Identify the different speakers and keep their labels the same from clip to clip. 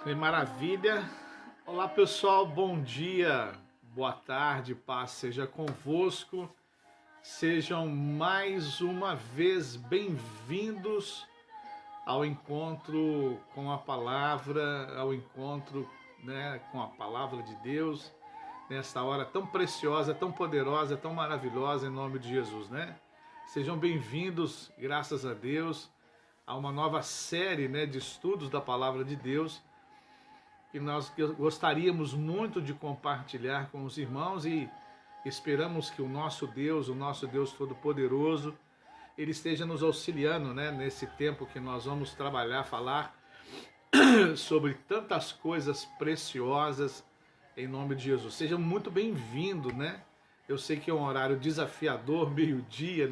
Speaker 1: Que maravilha! Olá pessoal, bom dia, boa tarde, paz seja convosco. Sejam mais uma vez bem-vindos ao encontro com a palavra, ao encontro, com a palavra de Deus, nesta hora tão preciosa, tão poderosa, tão maravilhosa, em nome de Jesus, né? Sejam bem-vindos, graças a Deus, a uma nova série, de estudos da palavra de Deus, que nós gostaríamos muito de compartilhar com os irmãos e esperamos que o nosso Deus Todo-Poderoso, Ele esteja nos auxiliando, nesse tempo que nós vamos trabalhar, falar sobre tantas coisas preciosas em nome de Jesus. Seja muito bem-vindo, Eu sei que é um horário desafiador, meio-dia,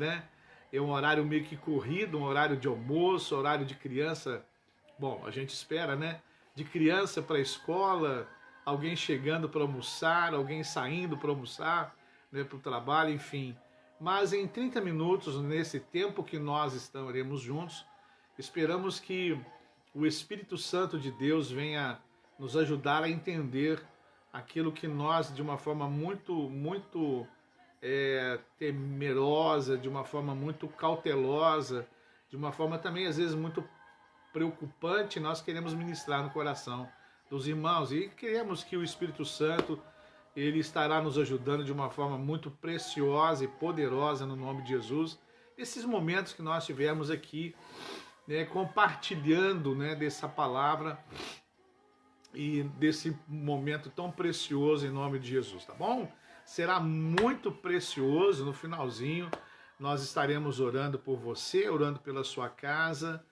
Speaker 1: É um horário meio que corrido, um horário de almoço, horário de criança. Bom, a gente espera, de criança para a escola, alguém chegando para almoçar, alguém saindo para almoçar, para o trabalho, enfim. Mas em 30 minutos, nesse tempo que nós estaremos juntos, esperamos que o Espírito Santo de Deus venha nos ajudar a entender aquilo que nós, de uma forma muito temerosa, de uma forma muito cautelosa, de uma forma também às vezes muito preocupante, nós queremos ministrar no coração dos irmãos e queremos que o Espírito Santo ele estará nos ajudando de uma forma muito preciosa e poderosa no nome de Jesus. Esses momentos que nós tivemos aqui, compartilhando, dessa palavra e desse momento tão precioso em nome de Jesus, tá bom? Será muito precioso no finalzinho. Nós estaremos orando por você, orando pela sua casa,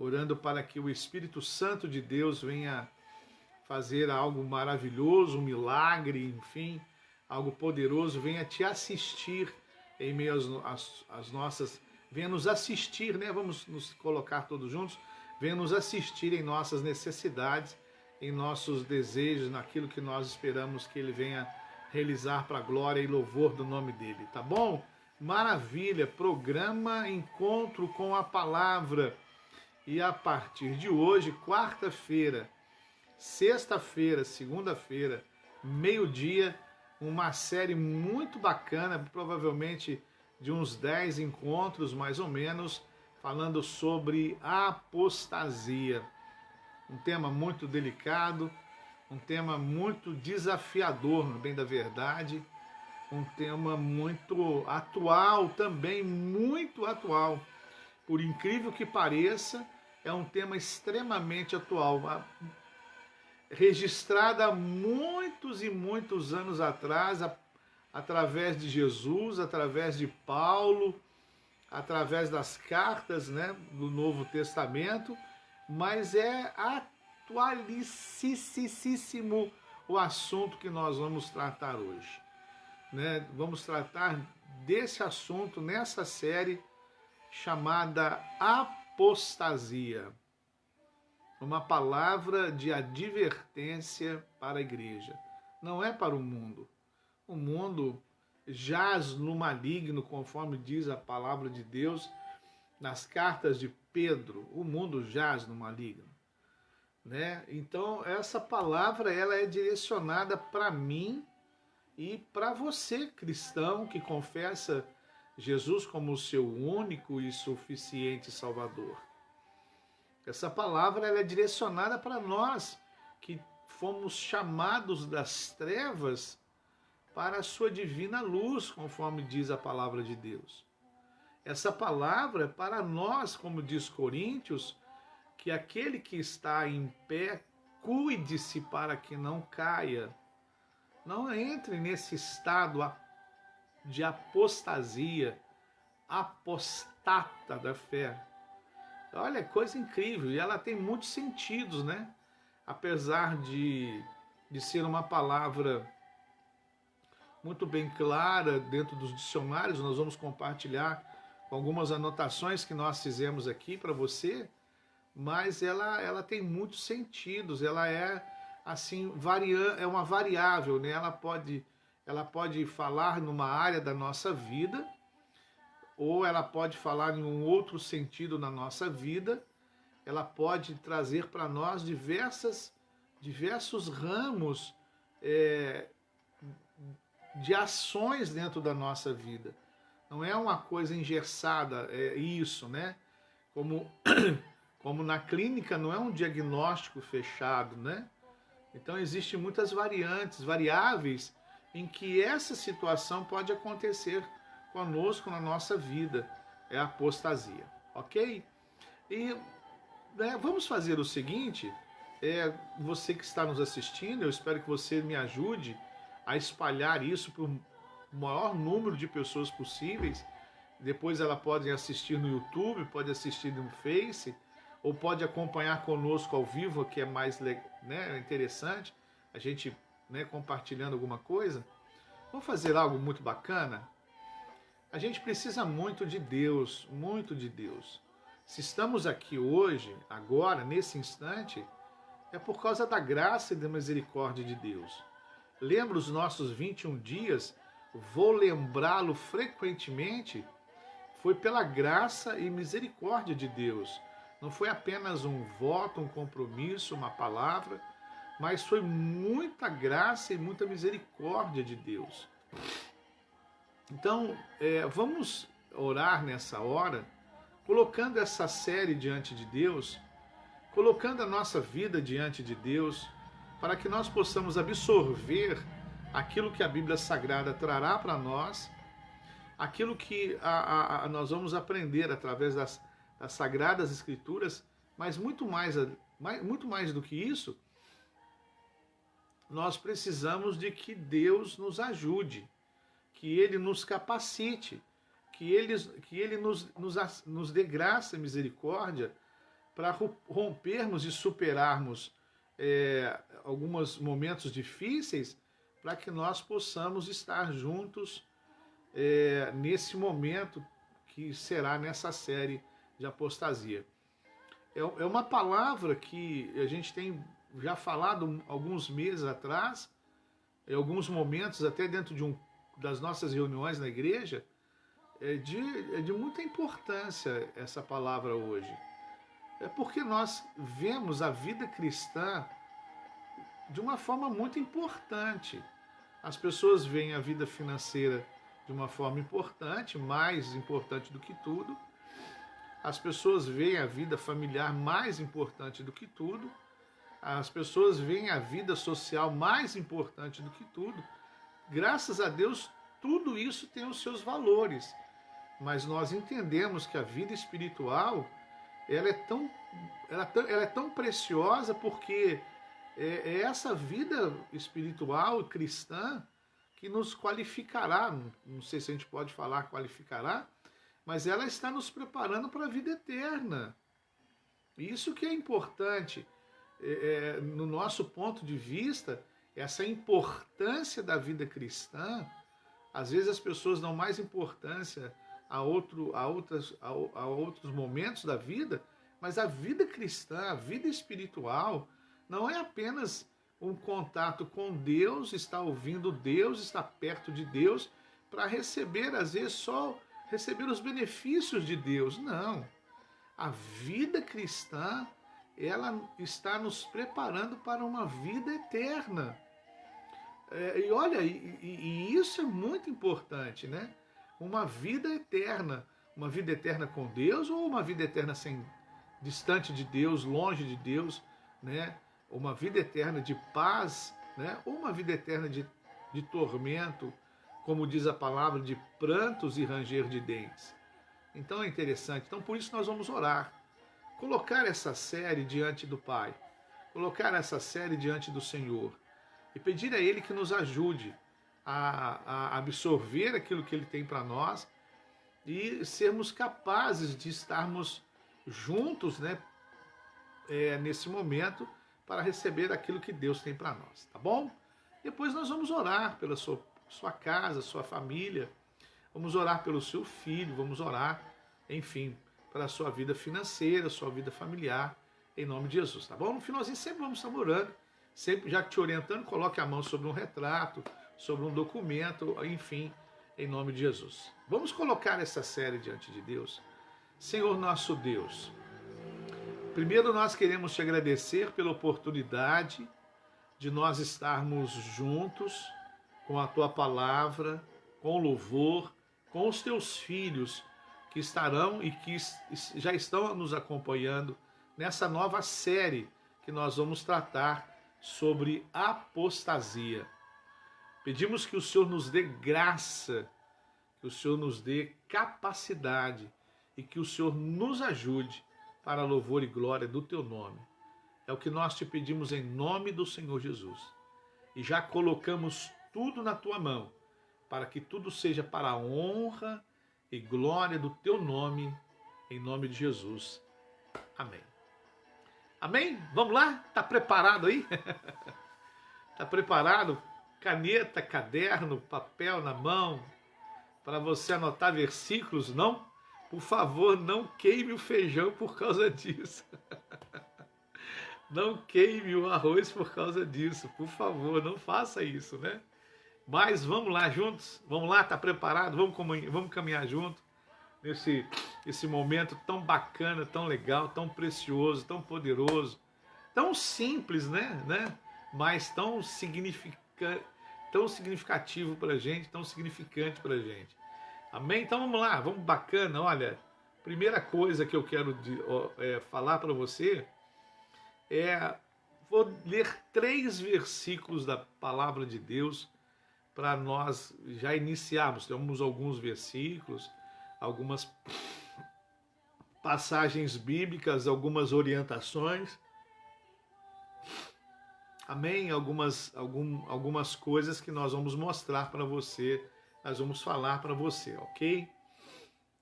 Speaker 1: orando para que o Espírito Santo de Deus venha fazer algo maravilhoso, um milagre, enfim, algo poderoso, venha te assistir em meio às nossas, venha nos assistir, Vamos nos colocar todos juntos, venha nos assistir em nossas necessidades, em nossos desejos, naquilo que nós esperamos que Ele venha realizar para a glória e louvor do nome dEle, tá bom? Maravilha, programa Encontro com a Palavra. E a partir de hoje, quarta-feira, sexta-feira, segunda-feira, meio-dia, uma série muito bacana, provavelmente de uns 10 encontros, mais ou menos, falando sobre apostasia. Um tema muito delicado, um tema muito desafiador, no bem da verdade, um tema muito atual também, muito atual. Por incrível que pareça, é um tema extremamente atual, registrado há muitos e muitos anos atrás, através de Jesus, através de Paulo, através das cartas, do Novo Testamento, mas é atualicíssimo o assunto que nós vamos tratar hoje. Vamos tratar desse assunto nessa série chamada apostasia. Uma palavra de advertência para a igreja. Não é para o mundo. O mundo jaz no maligno, conforme diz a palavra de Deus nas cartas de Pedro. O mundo jaz no maligno. Então, essa palavra ela é direcionada para mim e para você, cristão, que confessa Jesus como o seu único e suficiente Salvador. Essa palavra ela é direcionada para nós, que fomos chamados das trevas para a sua divina luz, conforme diz a palavra de Deus. Essa palavra é para nós, como diz Coríntios, que aquele que está em pé, cuide-se para que não caia. Não entre nesse estado de apostasia, apostata da fé. Olha, coisa incrível, e ela tem muitos sentidos, Apesar de ser uma palavra muito bem clara dentro dos dicionários, nós vamos compartilhar algumas anotações que nós fizemos aqui para você, mas ela tem muitos sentidos, ela é assim, é uma variável, Ela pode falar numa área da nossa vida, ou ela pode falar em um outro sentido na nossa vida, ela pode trazer para nós diversas diversos ramos de ações dentro da nossa vida. Não é uma coisa engessada, é isso, né? Como na clínica não é um diagnóstico fechado, né? Então existem muitas variáveis em que essa situação pode acontecer conosco na nossa vida. É a apostasia, ok? E vamos fazer o seguinte, você que está nos assistindo, eu espero que você me ajude a espalhar isso para o maior número de pessoas possíveis. Depois ela pode assistir no YouTube, pode assistir no Face, ou pode acompanhar conosco ao vivo, que é mais interessante, a gente compartilhando alguma coisa. Vamos fazer algo muito bacana? A gente precisa muito de Deus, muito de Deus. Se estamos aqui hoje, agora, nesse instante, é por causa da graça e da misericórdia de Deus. Lembra os nossos 21 dias? Vou lembrá-lo frequentemente. Foi pela graça e misericórdia de Deus. Não foi apenas um voto, um compromisso, uma palavra, mas foi muita graça e muita misericórdia de Deus. Então, vamos orar nessa hora, colocando essa série diante de Deus, colocando a nossa vida diante de Deus, para que nós possamos absorver aquilo que a Bíblia Sagrada trará para nós, aquilo que nós vamos aprender através das Sagradas Escrituras, mas muito mais do que isso, nós precisamos de que Deus nos ajude, que Ele nos capacite, que Ele nos dê graça e misericórdia para rompermos e superarmos alguns momentos difíceis, para que nós possamos estar juntos nesse momento que será nessa série de apostasia. É uma palavra que a gente tem já falado alguns meses atrás, em alguns momentos, até dentro das nossas reuniões na igreja, é de muita importância essa palavra hoje. É porque nós vemos a vida cristã de uma forma muito importante. As pessoas veem a vida financeira de uma forma importante, mais importante do que tudo. As pessoas veem a vida familiar mais importante do que tudo. As pessoas veem a vida social mais importante do que tudo. Graças a Deus, tudo isso tem os seus valores. Mas nós entendemos que a vida espiritual ela é tão preciosa porque é essa vida espiritual cristã que nos qualificará, não sei se a gente pode falar qualificará, mas ela está nos preparando para a vida eterna. Isso que é importante, no nosso ponto de vista, essa importância da vida cristã. Às vezes as pessoas dão mais importância a outros momentos da vida, mas a vida cristã, a vida espiritual, não é apenas um contato com Deus, estar ouvindo Deus, estar perto de Deus, para receber, às vezes, só receber os benefícios de Deus. Não. A vida cristã, ela está nos preparando para uma vida eterna. E olha, e isso é muito importante, né? Uma vida eterna com Deus, ou uma vida eterna distante de Deus, longe de Deus, né? Uma vida eterna de paz, né? Ou uma vida eterna de tormento, como diz a palavra, de prantos e ranger de dentes. Então é interessante. Então por isso nós vamos orar, colocar essa série diante do Pai, colocar essa série diante do Senhor e pedir a Ele que nos ajude a absorver aquilo que Ele tem para nós e sermos capazes de estarmos juntos, né, nesse momento, para receber aquilo que Deus tem para nós, tá bom? Depois nós vamos orar pela sua casa, sua família, vamos orar pelo seu filho, vamos orar, enfim, para a sua vida financeira, sua vida familiar, em nome de Jesus, tá bom? No finalzinho sempre vamos estar orando, sempre já te orientando, coloque a mão sobre um retrato, sobre um documento, enfim, em nome de Jesus. Vamos colocar essa série diante de Deus. Senhor nosso Deus, primeiro nós queremos te agradecer pela oportunidade de nós estarmos juntos com a tua palavra, com louvor, com os teus filhos que estarão e que já estão nos acompanhando nessa nova série que nós vamos tratar sobre apostasia. Pedimos que o Senhor nos dê graça, que o Senhor nos dê capacidade e que o Senhor nos ajude para a louvor e glória do teu nome. É o que nós te pedimos em nome do Senhor Jesus. E já colocamos tudo na tua mão, para que tudo seja para a honra e glória do teu nome, em nome de Jesus. Amém. Amém? Vamos lá? Está preparado aí? Está preparado? Caneta, caderno, papel na mão, para você anotar versículos, não? Por favor, não queime o feijão por causa disso. Não queime o arroz por causa disso. Por favor, não faça isso, né? Mas vamos lá juntos? Vamos lá, tá preparado? Vamos caminhar junto nesse momento tão bacana, tão legal, tão precioso, tão poderoso, tão simples, né? Mas tão significativo pra gente, tão significante pra gente. Amém? Então vamos lá, vamos bacana. Olha, primeira coisa que eu quero falar para você vou ler 3 versículos da palavra de Deus para nós já iniciarmos. Temos alguns versículos, algumas passagens bíblicas, algumas orientações. Amém? Algumas coisas que nós vamos mostrar para você, nós vamos falar para você, ok?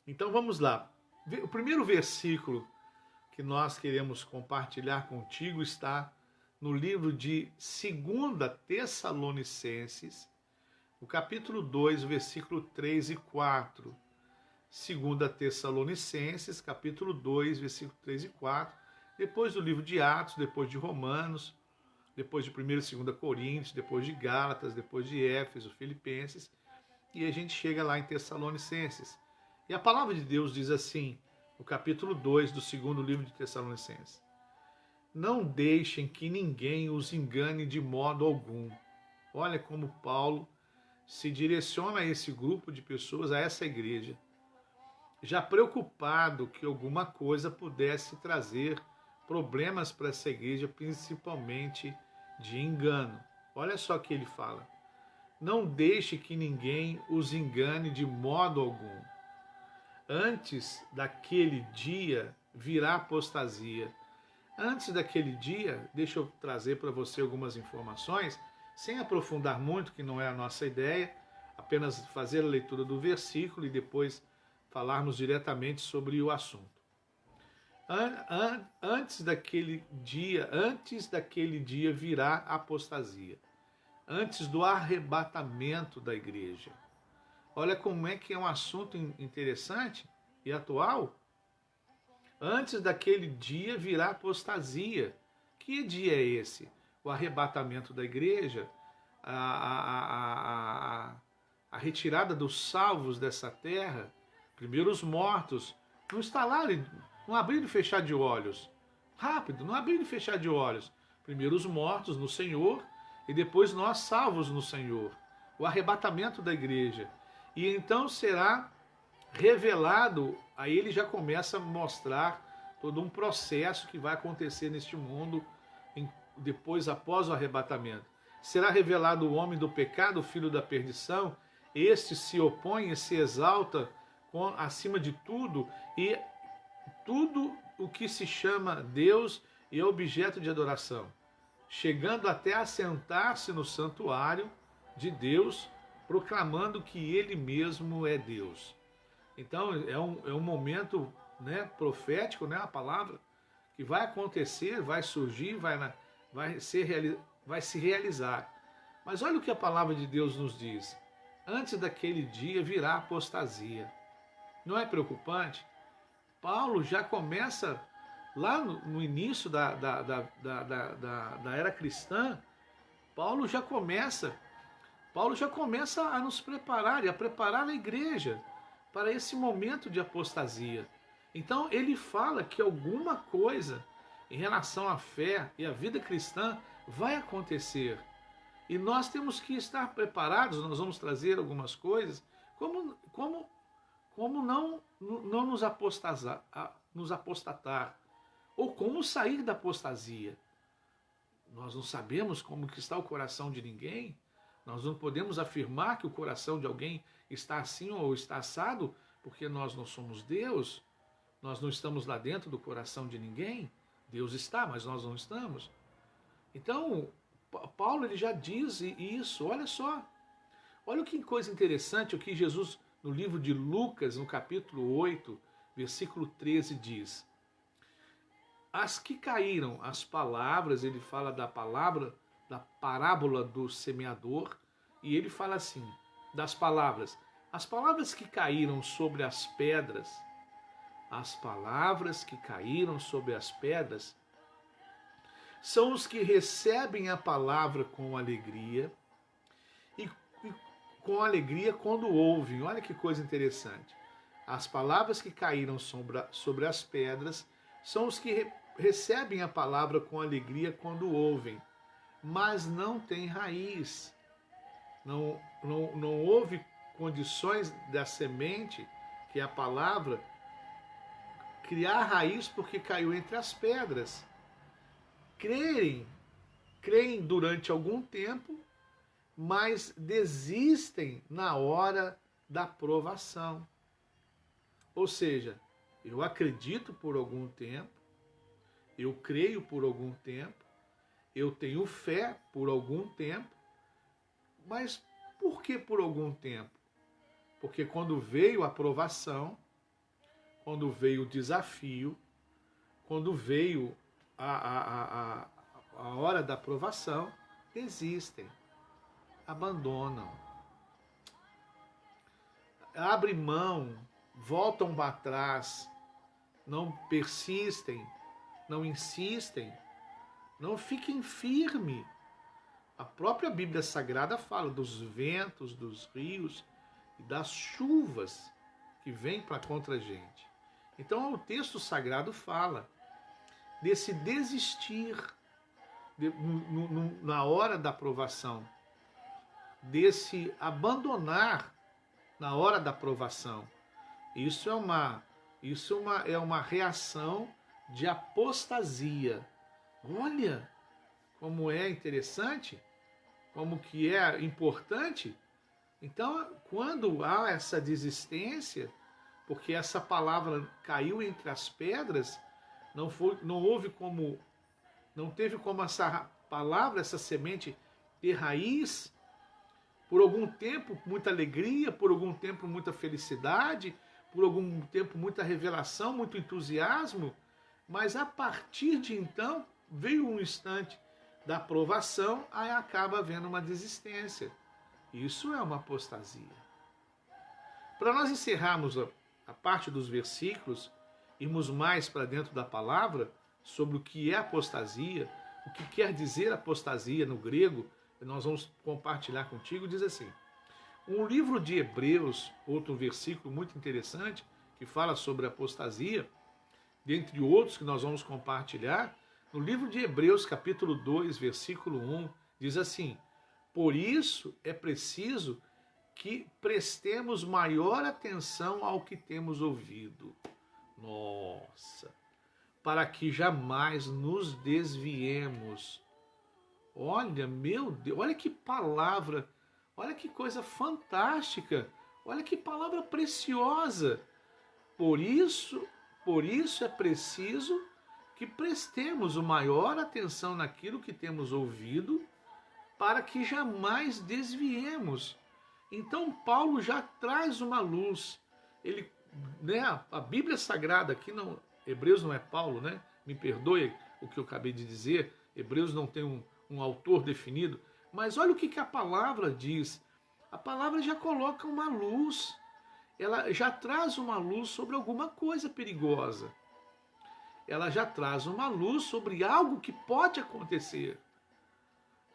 Speaker 1: Então vamos lá. O primeiro versículo que nós queremos compartilhar contigo está no livro de 2 Tessalonicenses, no capítulo 2, versículo 3 e 4. 2 Tessalonicenses, capítulo 2, versículo 3 e 4. Depois do livro de Atos, depois de Romanos, depois de 1 e 2 Coríntios, depois de Gálatas, depois de Éfeso, Filipenses, e a gente chega lá em Tessalonicenses. E a palavra de Deus diz assim, no capítulo 2 do 2º livro de Tessalonicenses: não deixem que ninguém os engane de modo algum. Olha como Paulo se direciona a esse grupo de pessoas, a essa igreja, já preocupado que alguma coisa pudesse trazer problemas para essa igreja, principalmente de engano. Olha só o que ele fala: não deixe que ninguém os engane de modo algum. Antes daquele dia virá apostasia. Antes daquele dia, deixa eu trazer para você algumas informações, sem aprofundar muito, que não é a nossa ideia, apenas fazer a leitura do versículo e depois falarmos diretamente sobre o assunto. Antes daquele dia virá apostasia. Antes do arrebatamento da igreja. Olha como é que é um assunto interessante e atual. Antes daquele dia virá apostasia. Que dia é esse? O arrebatamento da igreja, a retirada dos salvos dessa terra, primeiro os mortos, no estalar, no abrir e fechar de olhos. Rápido, no abrir e fechar de olhos. Primeiro os mortos no Senhor e depois nós salvos no Senhor. O arrebatamento da igreja. E então será revelado, aí ele já começa a mostrar todo um processo que vai acontecer neste mundo depois, após o arrebatamento. Será revelado o homem do pecado, o filho da perdição. Este se opõe e se exalta acima de tudo, e tudo o que se chama Deus e é objeto de adoração, chegando até a sentar-se no santuário de Deus, proclamando que ele mesmo é Deus. Então é um momento, né, profético, né, a palavra, que vai acontecer, vai surgir, vai se realizar. Mas olha o que a palavra de Deus nos diz: antes daquele dia virá apostasia. Não é preocupante? Paulo já começa lá no início da era cristã. Paulo já começa a nos preparar e a preparar a igreja para esse momento de apostasia. Então ele fala que alguma coisa em relação à fé e à vida cristã vai acontecer. E nós temos que estar preparados, nós vamos trazer algumas coisas, como não nos apostatar, ou como sair da apostasia. Nós não sabemos como que está o coração de ninguém, nós não podemos afirmar que o coração de alguém está assim ou está assado, porque nós não somos Deus, nós não estamos lá dentro do coração de ninguém. Deus está, mas nós não estamos. Então, Paulo ele já diz isso, olha só. Olha que coisa interessante o que Jesus, no livro de Lucas, no capítulo 8, versículo 13, diz. As que caíram, as palavras, ele fala da parábola do semeador, e ele fala assim, das palavras. As palavras que caíram sobre as pedras, são os que recebem a palavra com alegria e com alegria quando ouvem. Olha que coisa interessante. As palavras que caíram sobre as pedras são os que recebem a palavra com alegria quando ouvem, mas não têm raiz. Não houve condições da semente, que é a palavra, criar raiz porque caiu entre as pedras. Creem durante algum tempo, mas desistem na hora da provação. Ou seja, eu acredito por algum tempo, eu creio por algum tempo, eu tenho fé por algum tempo, mas por que por algum tempo? Porque quando veio a provação, quando veio o desafio, quando veio a hora da provação, desistem, abandonam, abrem mão, voltam para trás, não persistem, não insistem, não fiquem firmes. A própria Bíblia Sagrada fala dos ventos, dos rios e das chuvas que vêm para contra a gente. Então o texto sagrado fala desse desistir na hora da provação, desse abandonar na hora da provação. Isso é uma reação de apostasia. Olha como é interessante, como que é importante. Então, quando há essa desistência, porque essa palavra caiu entre as pedras, não teve como essa palavra, essa semente ter raiz, por algum tempo muita alegria, por algum tempo muita felicidade, por algum tempo muita revelação, muito entusiasmo, mas a partir de então veio um instante da provação, aí acaba havendo uma desistência. Isso é uma apostasia. Para nós encerrarmos a parte dos versículos, irmos mais para dentro da palavra sobre o que é apostasia, o que quer dizer apostasia no grego, nós vamos compartilhar contigo, diz assim: um livro de Hebreus, outro versículo muito interessante, que fala sobre apostasia, dentre outros que nós vamos compartilhar, no livro de Hebreus, capítulo 2, versículo 1, diz assim: por isso é preciso que prestemos maior atenção ao que temos ouvido. Nossa! Para que jamais nos desviemos. Olha, meu Deus, olha que palavra, olha que coisa fantástica, olha que palavra preciosa. Por isso é preciso que prestemos maior atenção naquilo que temos ouvido, para que jamais desviemos. Então Paulo já traz uma luz. Ele, a Bíblia Sagrada aqui não, Hebreus não é Paulo, né? Me perdoe o que eu acabei de dizer. Hebreus não tem um autor definido, mas olha o que a palavra diz. A palavra já coloca uma luz. Ela já traz uma luz sobre alguma coisa perigosa. Ela já traz uma luz sobre algo que pode acontecer.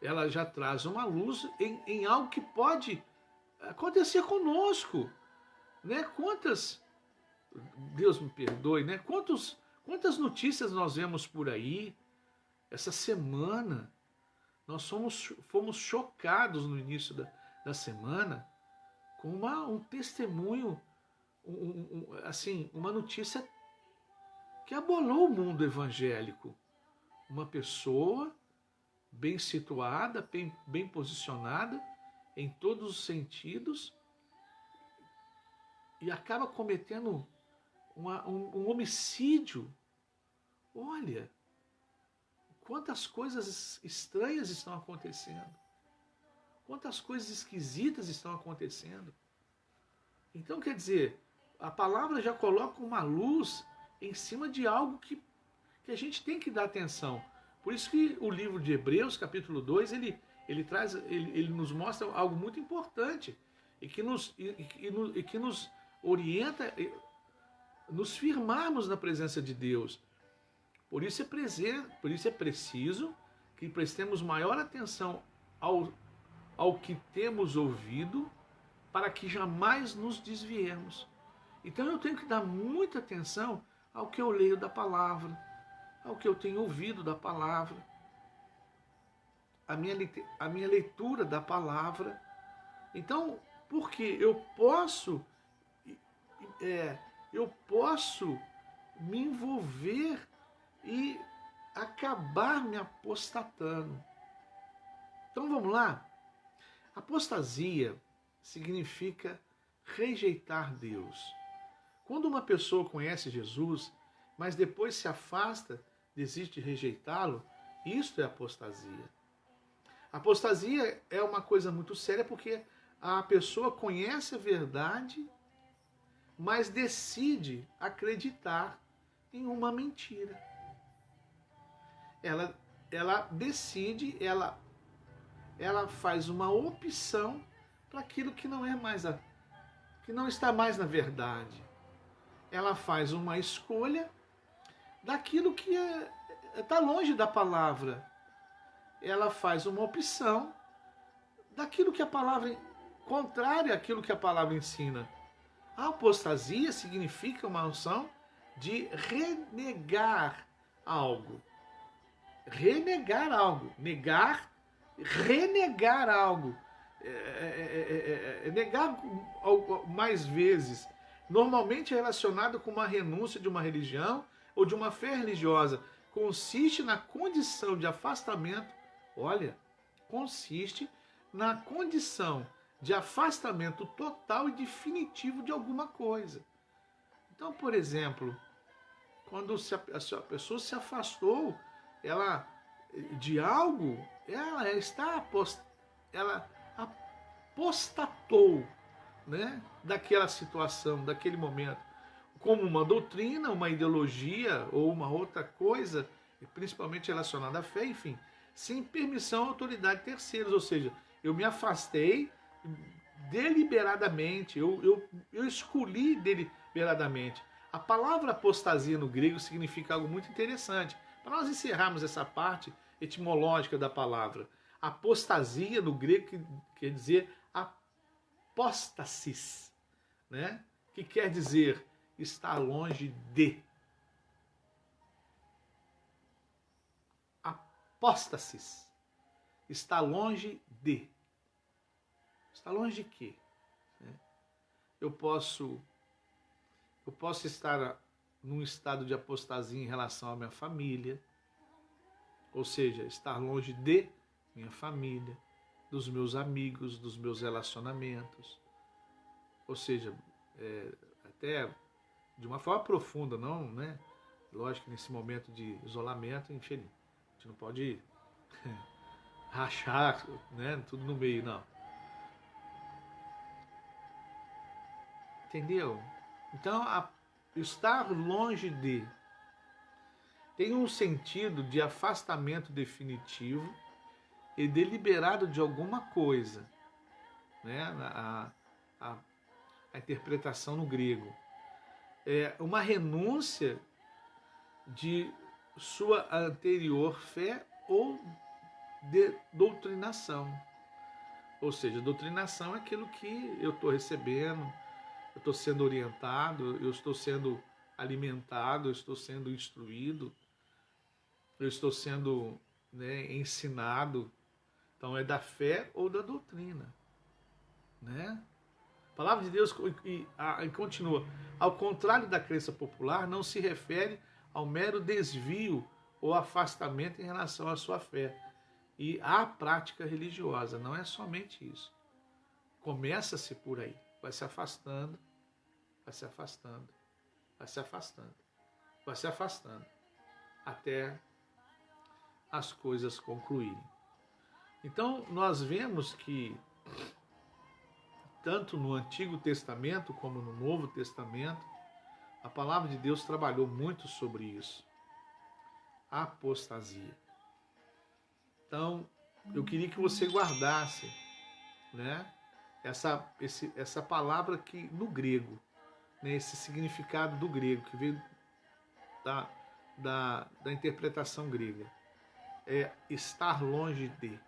Speaker 1: Ela já traz uma luz em algo que pode acontecer conosco. Né? Deus me perdoe, né? Quantas notícias nós vemos por aí essa semana? Nós fomos chocados no início da semana com um testemunho, assim, uma notícia que abalou o mundo evangélico. Uma pessoa bem situada, bem posicionada em todos os sentidos e acaba cometendo um homicídio. Olha, quantas coisas estranhas estão acontecendo. Quantas coisas esquisitas estão acontecendo. Então, quer dizer, a palavra já coloca uma luz em cima de algo que a gente tem que dar atenção. Por isso que o livro de Hebreus, capítulo 2, ele nos mostra algo muito importante e que nos orienta nos firmarmos na presença de Deus. Por isso é preciso que prestemos maior atenção ao que temos ouvido, para que jamais nos desviemos. Então eu tenho que dar muita atenção ao que eu leio da palavra, ao que eu tenho ouvido da palavra, a minha leitura da palavra. Então, porque eu posso me envolver e acabar me apostatando. Então vamos lá. Apostasia significa rejeitar Deus. Quando uma pessoa conhece Jesus, mas depois se afasta, desiste de rejeitá-lo, isto é apostasia. Apostasia é uma coisa muito séria porque a pessoa conhece a verdade, mas decide acreditar em uma mentira. Ela decide, ela faz uma opção para aquilo que não é mais que não está mais na verdade. Ela faz uma escolha daquilo que está longe da palavra. Ela faz uma opção daquilo que a palavra contrária àquilo que a palavra ensina. A apostasia significa uma ação de renegar algo. Renegar algo. Renegar algo. Negar mais vezes. Normalmente é relacionado com uma renúncia de uma religião ou de uma fé religiosa. Consiste na condição de afastamento. Olha, consiste na condição de afastamento total e definitivo de alguma coisa. Então, por exemplo, quando a pessoa se afastou de algo, ela apostatou, né, daquela situação, daquele momento, como uma doutrina, uma ideologia ou uma outra coisa, principalmente relacionada à fé, enfim, sem permissão à autoridade de terceiros, ou seja, eu me afastei deliberadamente, eu escolhi deliberadamente. A palavra apostasia no grego significa algo muito interessante. Para nós encerrarmos essa parte etimológica da palavra, apostasia no grego quer dizer apóstasis, né? Que quer dizer estar longe de. Apóstasis. Está longe de. Está longe de quê? Eu posso estar num estado de apostasia em relação à minha família, ou seja, estar longe de minha família, dos meus amigos, dos meus relacionamentos, ou seja, até de uma forma profunda, não, né? Lógico que nesse momento de isolamento, enfim, a gente não pode rachar, né, tudo no meio, não. Entendeu? Então, estar longe de tem um sentido de afastamento definitivo e deliberado de alguma coisa, né? A interpretação no grego é uma renúncia de sua anterior fé ou de doutrinação. Ou seja, doutrinação é aquilo que eu estou recebendo, eu estou sendo orientado, eu estou sendo alimentado, eu estou sendo instruído, eu estou sendo, né, ensinado Então é da fé ou da doutrina, né? A palavra de Deus e continua. Ao contrário da crença popular, não se refere ao mero desvio ou afastamento em relação à sua fé e à prática religiosa. Não é somente isso. Começa-se por aí. Vai se afastando, vai se afastando, vai se afastando, vai se afastando, até as coisas concluírem. Então, nós vemos que tanto no Antigo Testamento como no Novo Testamento, a palavra de Deus trabalhou muito sobre isso. A apostasia. Então, eu queria que você guardasse, né, essa palavra que no grego, né, esse significado do grego, que veio da interpretação grega. É estar longe de.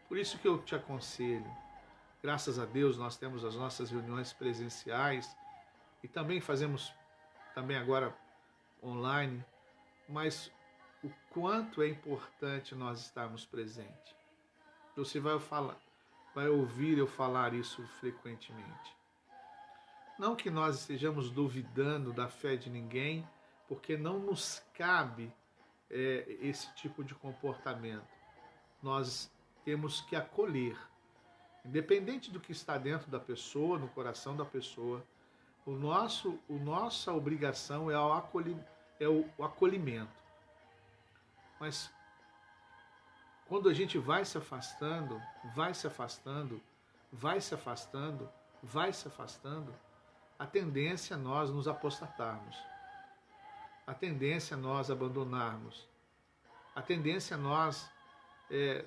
Speaker 1: Por isso que eu te aconselho, graças a Deus nós temos as nossas reuniões presenciais e também fazemos também agora online, mas o quanto é importante nós estarmos presentes. Você vai ouvir eu falar isso frequentemente. Não que nós estejamos duvidando da fé de ninguém, porque não nos cabe esse tipo de comportamento. Nós temos que acolher. Independente do que está dentro da pessoa, no coração da pessoa, nossa obrigação é o acolhimento. Mas quando a gente vai se afastando, vai se afastando, vai se afastando, vai se afastando, a tendência é nós nos apostatarmos. A tendência é nós abandonarmos. A tendência é nós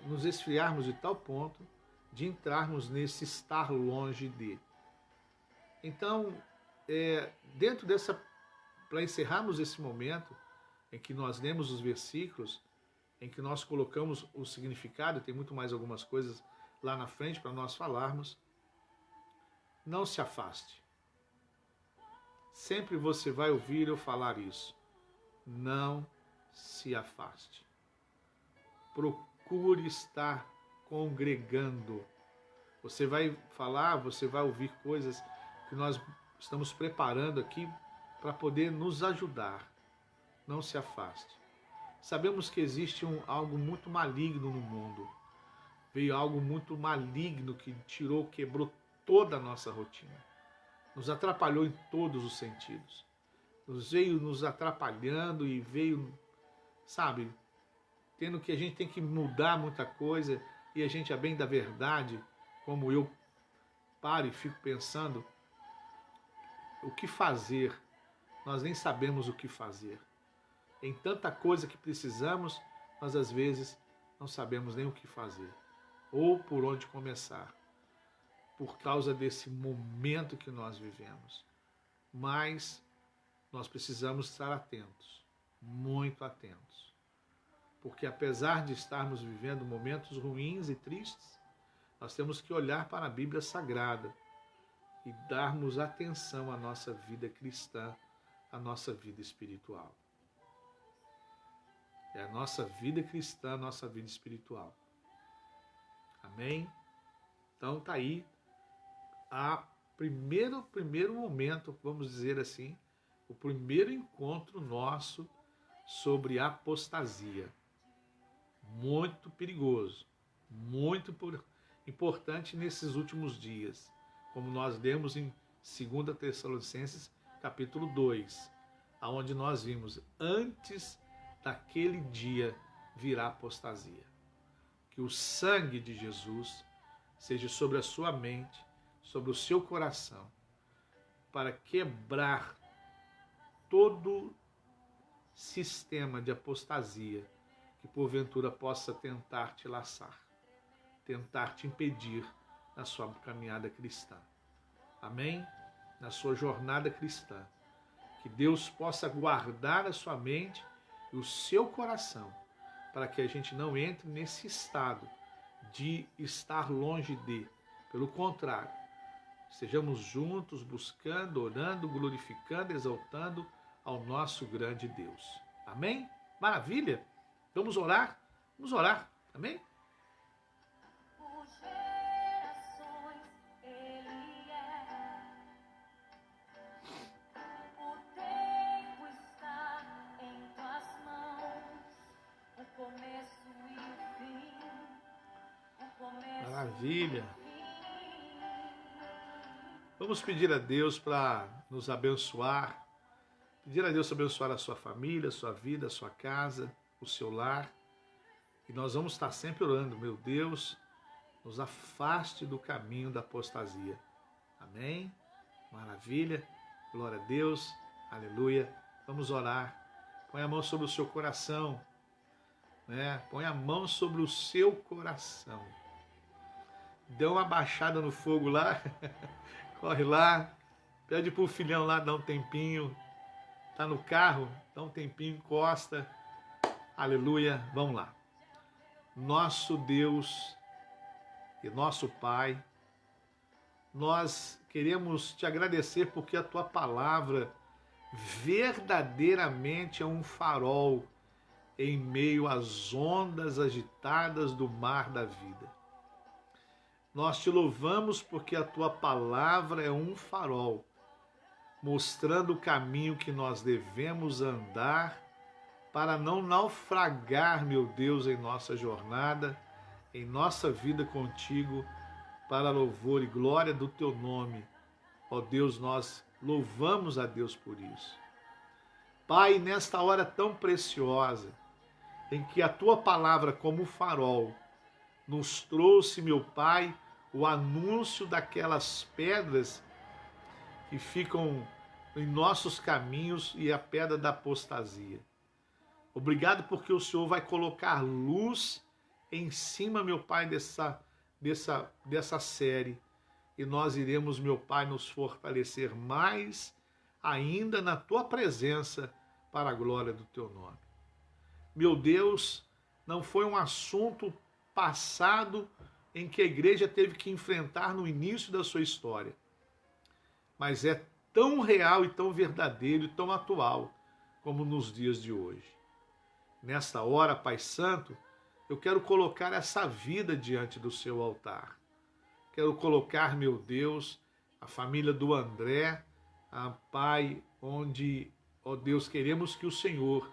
Speaker 1: nos esfriarmos de tal ponto de entrarmos nesse estar longe de. Então, dentro dessa, para encerrarmos esse momento em que nós lemos os versículos, em que nós colocamos o significado, tem muito mais algumas coisas lá na frente para nós falarmos, não se afaste. Sempre você vai ouvir eu falar isso. Não se afaste. Procure estar congregando. Você vai falar, você vai ouvir coisas que nós estamos preparando aqui para poder nos ajudar. Não se afaste. Sabemos que existe algo muito maligno no mundo. Veio algo muito maligno que quebrou toda a nossa rotina. Nos atrapalhou em todos os sentidos. Veio nos atrapalhando e veio, sabe, tendo que a gente tem que mudar muita coisa e a gente, a bem da verdade, como eu paro e fico pensando, o que fazer? Nós nem sabemos o que fazer. Em tanta coisa que precisamos, nós às vezes não sabemos nem o que fazer ou por onde começar, por causa desse momento que nós vivemos. Mas nós precisamos estar atentos, muito atentos. Porque apesar de estarmos vivendo momentos ruins e tristes, nós temos que olhar para a Bíblia Sagrada e darmos atenção à nossa vida cristã, à nossa vida espiritual. É a nossa vida cristã, a nossa vida espiritual. Amém? Então está aí primeiro momento, vamos dizer assim, o primeiro encontro nosso sobre apostasia. Muito perigoso, muito importante nesses últimos dias, como nós lemos em 2 Tessalonicenses capítulo 2, aonde nós vimos, antes daquele dia virá apostasia. Que o sangue de Jesus seja sobre a sua mente, sobre o seu coração, para quebrar todo sistema de apostasia que porventura possa tentar te laçar, tentar te impedir na sua caminhada cristã. Amém? Na sua jornada cristã. Que Deus possa guardar a sua mente e o seu coração, para que a gente não entre nesse estado de estar longe de. Pelo contrário, estejamos juntos buscando, orando, glorificando, exaltando ao nosso grande Deus. Amém? Maravilha? Vamos orar? Vamos orar. Amém? Maravilha. Vamos pedir a Deus para nos abençoar. Pedir a Deus para abençoar a sua família, a sua vida, a sua casa, o seu lar. E nós vamos estar sempre orando, meu Deus, nos afaste do caminho da apostasia. Amém? Maravilha. Glória a Deus. Aleluia. Vamos orar. Põe a mão sobre o seu coração. Põe a mão sobre o seu coração. Dê uma baixada no fogo lá. Corre lá. Pede para o filhão lá dar um tempinho. Está no carro? Dá um tempinho, encosta. Aleluia. Vamos lá. Nosso Deus e nosso Pai, nós queremos te agradecer porque a tua palavra verdadeiramente é um farol em meio às ondas agitadas do mar da vida. Nós te louvamos porque a tua palavra é um farol, mostrando o caminho que nós devemos andar para não naufragar, meu Deus, em nossa jornada, em nossa vida contigo, para louvor e glória do teu nome. Ó Deus, nós louvamos a Deus por isso. Pai, nesta hora tão preciosa, em que a tua palavra como farol nos trouxe, meu Pai, o anúncio daquelas pedras que ficam em nossos caminhos e a pedra da apostasia. Obrigado porque o Senhor vai colocar luz em cima, meu Pai, dessa série. E nós iremos, meu Pai, nos fortalecer mais ainda na tua presença para a glória do teu nome. Meu Deus, não foi um assunto passado em que a igreja teve que enfrentar no início da sua história, mas é tão real e tão verdadeiro e tão atual como nos dias de hoje. Nesta hora, Pai Santo, eu quero colocar essa vida diante do seu altar. Quero colocar, meu Deus, a família do André, Pai, onde, ó Deus, queremos que o Senhor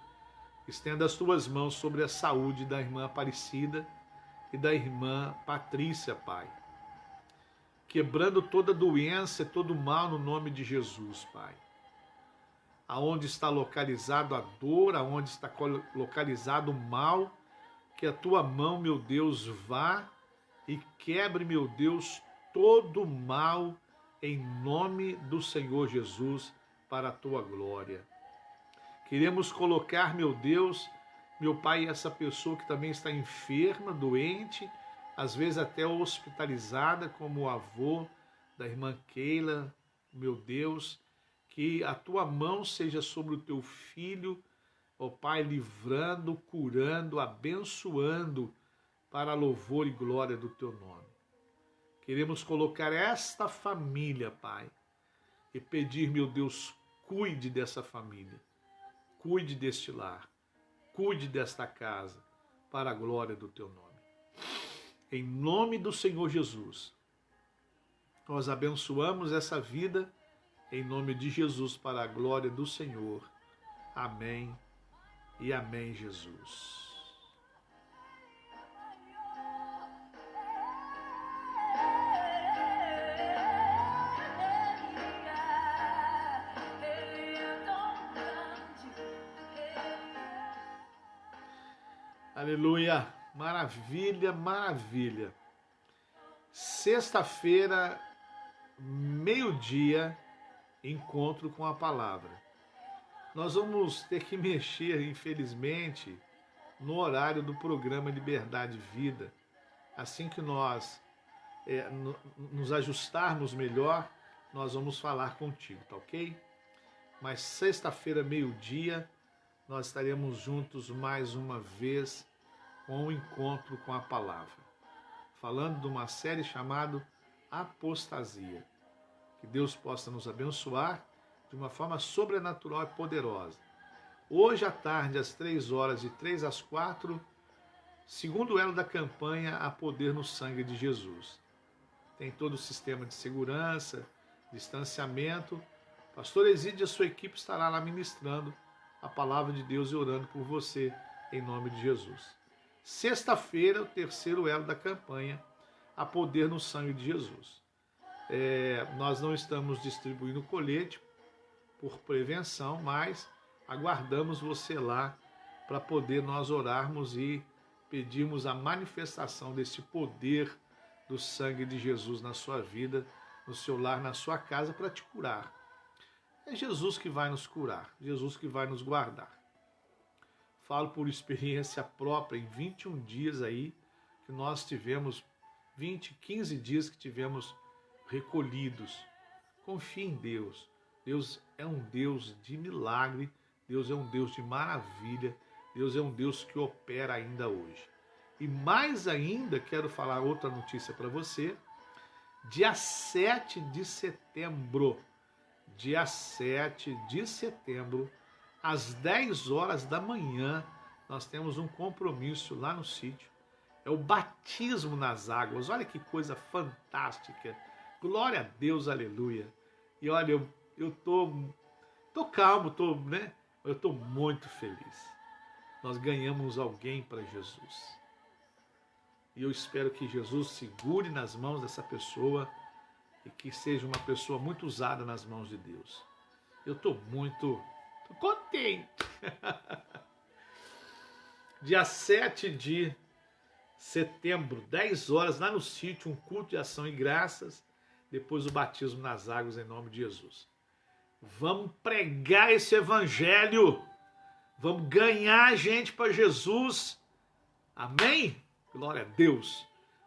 Speaker 1: estenda as tuas mãos sobre a saúde da irmã Aparecida e da irmã Patrícia, Pai. Quebrando toda doença e todo mal no nome de Jesus, Pai. Aonde está localizado a dor, aonde está localizado o mal, que a tua mão, meu Deus, vá e quebre, meu Deus, todo o mal em nome do Senhor Jesus, para a tua glória. Queremos colocar, meu Deus, meu Pai, essa pessoa que também está enferma, doente, às vezes até hospitalizada, como o avô da irmã Keila, meu Deus, que a tua mão seja sobre o teu filho, ó Pai, livrando, curando, abençoando, para louvor e glória do teu nome. Queremos colocar esta família, Pai, e pedir, meu Deus, cuide dessa família, cuide deste lar, cuide desta casa, para a glória do teu nome. Em nome do Senhor Jesus, nós abençoamos essa vida, em nome de Jesus, para a glória do Senhor. Amém e amém, Jesus. Aleluia, maravilha, maravilha. Sexta-feira, meio-dia, encontro com a palavra. Nós vamos ter que mexer, infelizmente, no horário do programa Liberdade e Vida. Assim que nós nos ajustarmos melhor, nós vamos falar contigo, tá ok? Mas sexta-feira, meio-dia, nós estaremos juntos mais uma vez com o encontro com a palavra, falando de uma série chamada Apostasia. Que Deus possa nos abençoar de uma forma sobrenatural e poderosa. Hoje à tarde, às 3 horas, de 3 às 4, segundo elo da campanha A Poder no Sangue de Jesus. Tem todo o sistema de segurança, distanciamento. Pastor Exídio e a sua equipe estará lá ministrando a palavra de Deus e orando por você, em nome de Jesus. Sexta-feira, o terceiro elo da campanha, há poder no sangue de Jesus. Nós não estamos distribuindo colete por prevenção, mas aguardamos você lá para poder nós orarmos e pedirmos a manifestação desse poder do sangue de Jesus na sua vida, no seu lar, na sua casa, para te curar. É Jesus que vai nos curar, Jesus que vai nos guardar. Falo por experiência própria, em 21 dias aí, que nós tivemos, 15 dias que tivemos recolhidos. Confie em Deus. Deus é um Deus de milagre, Deus é um Deus de maravilha, Deus é um Deus que opera ainda hoje. E mais ainda, quero falar outra notícia para você, dia 7 de setembro, às 10 horas da manhã, nós temos um compromisso lá no sítio. É o batismo nas águas. Olha que coisa fantástica. Glória a Deus, aleluia. E olha, eu tô calmo, eu tô muito feliz. Nós ganhamos alguém para Jesus. E eu espero que Jesus segure nas mãos dessa pessoa e que seja uma pessoa muito usada nas mãos de Deus. Eu tô contente. Dia 7 de setembro, 10 horas, lá no sítio, um culto de ação e graças, depois o batismo nas águas em nome de Jesus. Vamos pregar esse evangelho, vamos ganhar gente para Jesus, amém? Glória a Deus.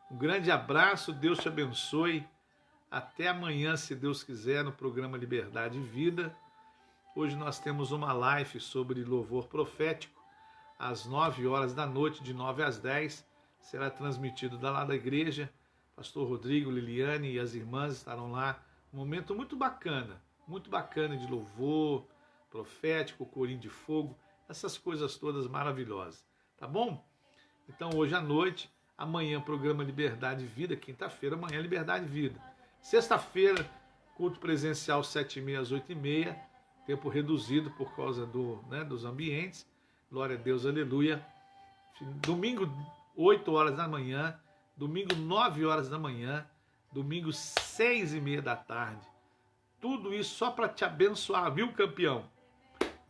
Speaker 1: Um grande abraço, Deus te abençoe. Até amanhã, se Deus quiser, no programa Liberdade e Vida. Hoje nós temos uma live sobre louvor profético, às 9 horas da noite, de 9 às 10. Será transmitido lá da igreja. Pastor Rodrigo, Liliane e as irmãs estarão lá. Um momento muito bacana de louvor profético, corim de fogo, essas coisas todas maravilhosas. Tá bom? Então hoje à noite, amanhã programa Liberdade e Vida, quinta-feira, amanhã Liberdade e Vida. Sexta-feira, culto presencial 7h30 às 8h30, tempo reduzido por causa dos ambientes. Glória a Deus, aleluia. Domingo, 8 horas da manhã, domingo, 9 horas da manhã, domingo, 6h30 da tarde. Tudo isso só para te abençoar, viu, campeão?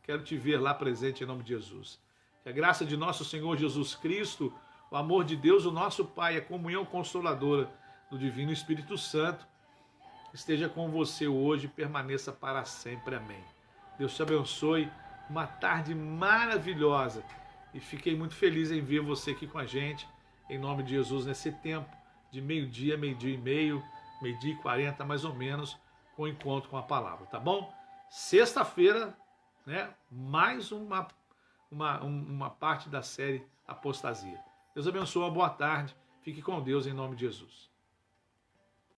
Speaker 1: Quero te ver lá presente em nome de Jesus. Que a graça de nosso Senhor Jesus Cristo, o amor de Deus, o nosso Pai, a comunhão consoladora do Divino Espírito Santo, esteja com você hoje e permaneça para sempre. Amém. Deus te abençoe. Uma tarde maravilhosa. E fiquei muito feliz em ver você aqui com a gente, em nome de Jesus, nesse tempo de meio-dia, meio-dia e meio, meio-dia e 40 mais ou menos, com o encontro com a palavra, tá bom? Sexta-feira, mais uma parte da série Apostasia. Deus abençoe, uma boa tarde. Fique com Deus em nome de Jesus.